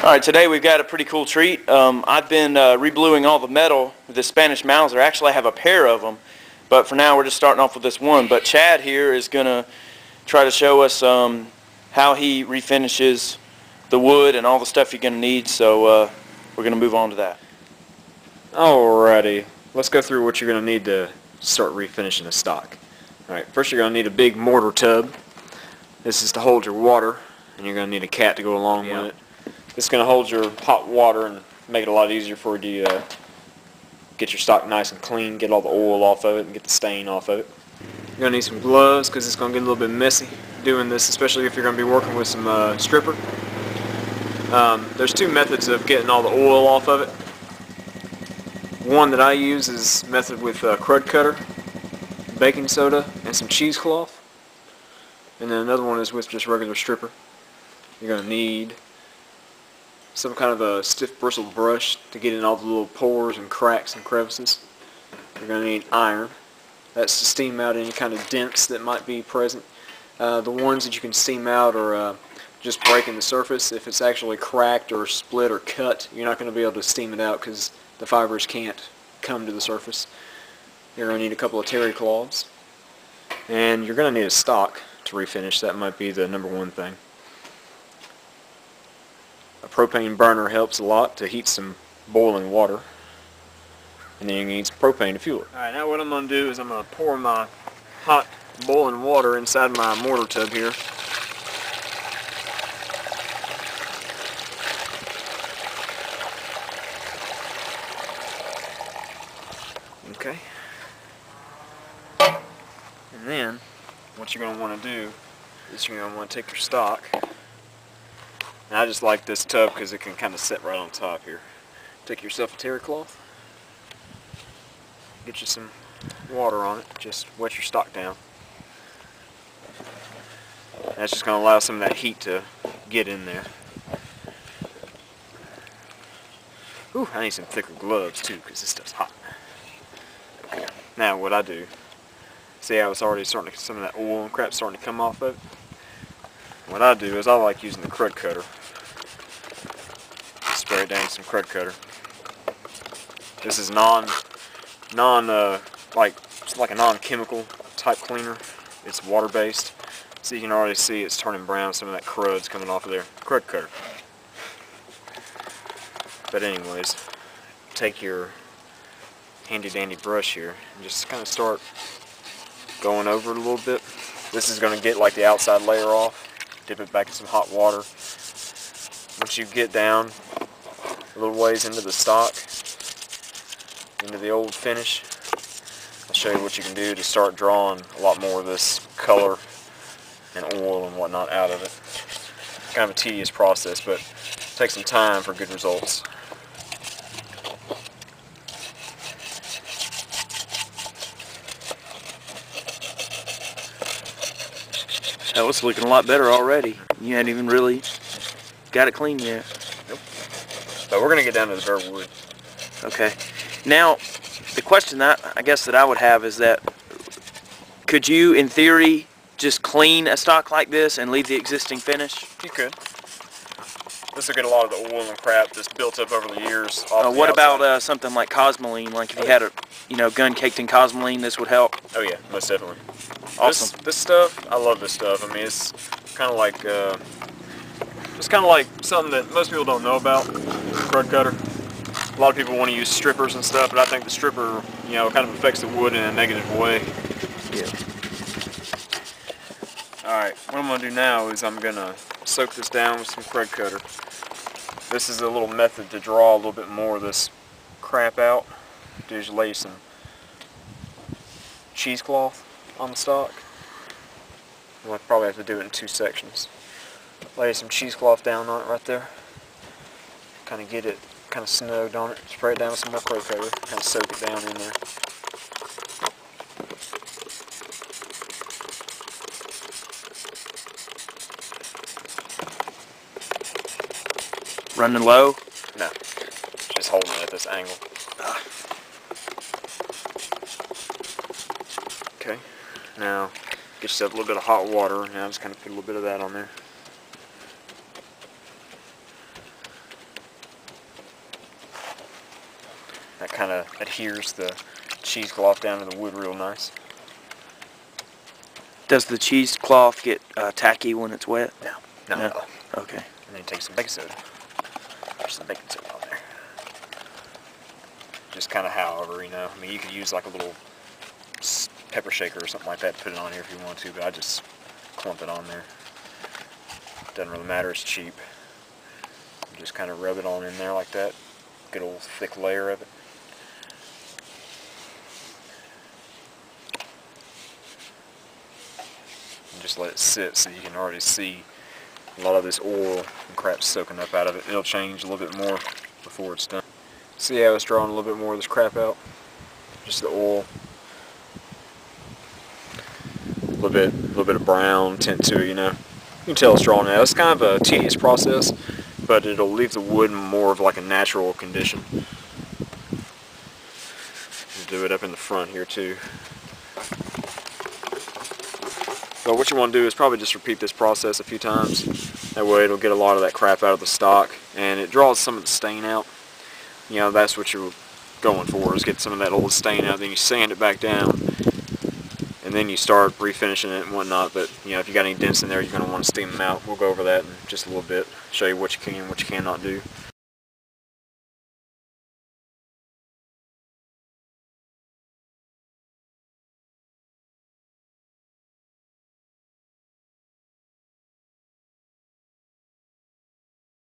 Alright, today we've got a pretty cool treat. I've been rebluing all the metal with this Spanish Mauser. Actually I have a pair of them, but for now we're just starting off with this one. But Chad here is going to try to show us how he refinishes the wood and all the stuff you're going to need, so we're going to move on to that. Alrighty, let's go through what you're going to need to start refinishing the stock. Alright, first you're going to need a big mortar tub. This is to hold your water, and you're going to need a cat to go along with it. This is going to hold your hot water and make it a lot easier for you to get your stock nice and clean, get all the oil off of it, and get the stain off of it. You're going to need some gloves because it's going to get a little bit messy doing this, especially if you're going to be working with some stripper. There's two methods of getting all the oil off of it. One that I use is method with crud cutter, baking soda, and some cheesecloth. And then another one is with just regular stripper. You're going to need some kind of a stiff bristled brush to get in all the little pores and cracks and crevices. You're going to need iron. That's to steam out any kind of dents that might be present. The ones that you can steam out are just breaking the surface. If it's actually cracked or split or cut, you're not going to be able to steam it out because the fibers can't come to the surface. You're going to need a couple of terry cloths. And you're going to need a stock to refinish. That might be the number one thing. A propane burner helps a lot to heat some boiling water. And then you need some propane to fuel it. Alright, now what I'm going to do is I'm going to pour my hot boiling water inside my mortar tub here. Okay. And then what you're going to want to do is you're going to want to take your stock. And I just like this tub because it can kind of sit right on top here. Take yourself a terry cloth, get you some water on it, just wet your stock down. That's just going to allow some of that heat to get in there. Ooh, I need some thicker gloves too because this stuff's hot. Okay, now what I do, see how it's already starting to, some of that oil and crap starting to come off of it? What I do is I like using the crud cutter. Spray it down with some crud cutter. This is it's like a non-chemical type cleaner. It's water-based, so you can already see it's turning brown. Some of that crud's coming off of there. Crud cutter. But anyways, take your handy-dandy brush here and just kind of start going over it a little bit. This is going to get like the outside layer off. Dip it back in some hot water. Once you get down a little ways into the stock, into the old finish, I'll show you what you can do to start drawing a lot more of this color and oil and whatnot out of it. It's kind of a tedious process, but it takes some time for good results. That was looking a lot better already. You hadn't even really got it clean yet. Nope. But we're going to get down to the bare wood. Okay. Now, the question that I guess that I would have is that could you, in theory, just clean a stock like this and leave the existing finish? You could. This will get a lot of the oil and crap that's built up over the years. What about something like cosmoline? Like if you had a gun caked in cosmoline, this would help? Oh yeah, most definitely. Awesome. This stuff, I love this stuff. I mean, it's kind of like something that most people don't know about. Crud cutter. A lot of people want to use strippers and stuff, but I think the stripper, kind of affects the wood in a negative way. Yeah. All right, what I'm going to do now is I'm going to soak this down with some crud cutter. This is a little method to draw a little bit more of this crap out. Just lay some cheesecloth on the stock. We'll probably have to do it in two sections. Lay some cheesecloth down on it right there. Kind of get it kind of snowed on it. Spray it down with some more crud cutter. Kind of soak it down in there. Running low? No. Just holding it at this angle. Okay. Now, get yourself a little bit of hot water. Now, just kind of put a little bit of that on there. kind of adheres the cheesecloth down to the wood real nice. Does the cheesecloth get tacky when it's wet? No. No? Okay. And then you take some baking soda. There's some baking soda on there. Just kind of however, you know. I mean, you could use like a little pepper shaker or something like that to put it on here if you want to, but I just clump it on there. Doesn't really matter, it's cheap. Just kind of rub it on in there like that. Good old thick layer of it. And just let it sit so you can already see a lot of this oil and crap soaking up out of it. It'll change a little bit more before it's done. See how it's drawing a little bit more of this crap out? Just the oil. A little bit of brown tint to it, you know. You can tell it's drawing out. It's kind of a tedious process, but it'll leave the wood more of like a natural condition. Do it up in the front here too. So what you want to do is probably just repeat this process a few times. That way it'll get a lot of that crap out of the stock, and it draws some of the stain out. You know, that's what you're going for, is get some of that old stain out, then you sand it back down, and then you start refinishing it and whatnot. But you know, if you got any dents in there, you're going to want to steam them out. We'll go over that in just a little bit, show you what you can and what you cannot do.